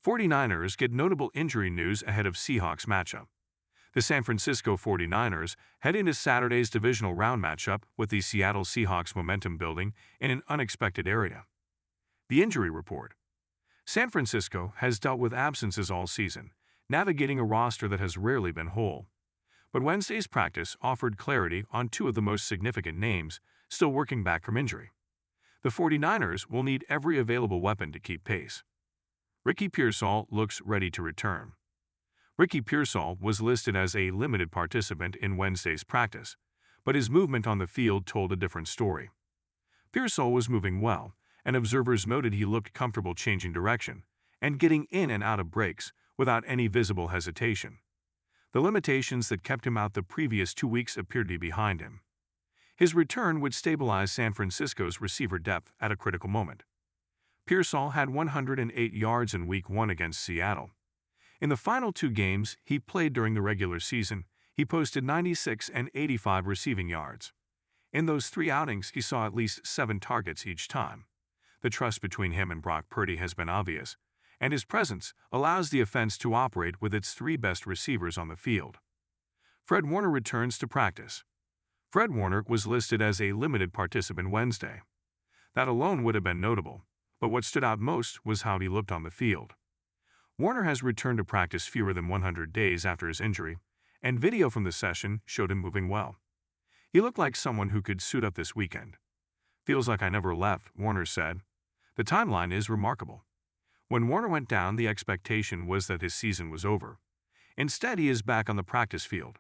49ers get notable injury news ahead of Seahawks matchup. The San Francisco 49ers head into Saturday's divisional round matchup with the Seattle Seahawks momentum building in an unexpected area. The injury report. San Francisco has dealt with absences all season, navigating a roster that has rarely been whole. But Wednesday's practice offered clarity on two of the most significant names still working back from injury. The 49ers will need every available weapon to keep pace. Pearsall looks ready to return. Pearsall was listed as a limited participant in Wednesday's practice, but his movement on the field told a different story. Pearsall was moving well, and observers noted he looked comfortable changing direction and getting in and out of breaks without any visible hesitation. The limitations that kept him out the previous 2 weeks appeared to be behind him. His return would stabilize San Francisco's receiver depth at a critical moment. Pearsall had 108 yards in Week 1 against Seattle. In the final 2 games he played during the regular season, he posted 96 and 85 receiving yards. In those 3 outings, he saw at least 7 targets each time. The trust between him and Brock Purdy has been obvious, and his presence allows the offense to operate with its 3 best receivers on the field. Fred Warner returns to practice. Fred Warner was listed as a limited participant Wednesday. That alone would have been notable, but what stood out most was how he looked on the field. Warner has returned to practice fewer than 100 days after his injury, and video from the session showed him moving well. He looked like someone who could suit up this weekend. "Feels like I never left," Warner said. The timeline is remarkable. When Warner went down, the expectation was that his season was over. Instead, he is back on the practice field,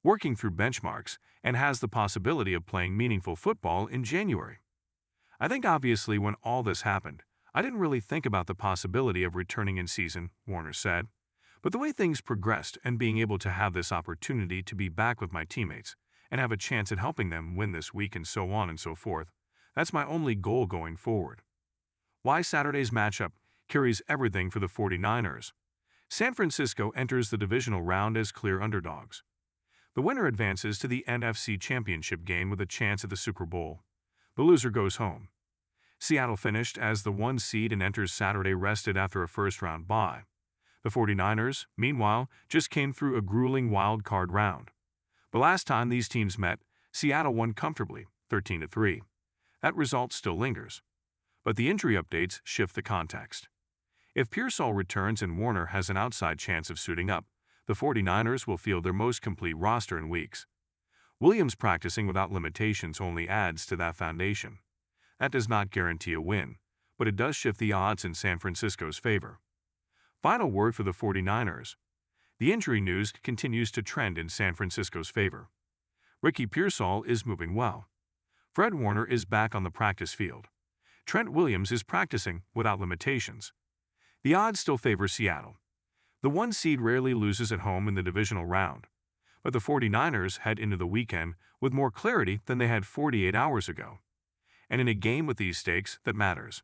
working through benchmarks, and has the possibility of playing meaningful football in January. "I think obviously when all this happened, I didn't really think about the possibility of returning in season," Warner said. "But the way things progressed and being able to have this opportunity to be back with my teammates and have a chance at helping them win this week and so on and so forth, that's my only goal going forward." Why Saturday's matchup carries everything for the 49ers. San Francisco enters the divisional round as clear underdogs. The winner advances to the NFC Championship game with a chance at the Super Bowl. The loser goes home. Seattle finished as the 1 seed and enters Saturday rested after a first-round bye. The 49ers, meanwhile, just came through a grueling wild card round. The last time these teams met, Seattle won comfortably, 13-3. That result still lingers. But the injury updates shift the context. If Pearsall returns and Warner has an outside chance of suiting up, the 49ers will field their most complete roster in weeks. Williams practicing without limitations only adds to that foundation. That does not guarantee a win, but it does shift the odds in San Francisco's favor. Final word for the 49ers. The injury news continues to trend in San Francisco's favor. Pearsall is moving well. Fred Warner is back on the practice field. Trent Williams is practicing without limitations. The odds still favor Seattle. The 1 seed rarely loses at home in the divisional round, but the 49ers head into the weekend with more clarity than they had 48 hours ago. And in a game with these stakes, that matters.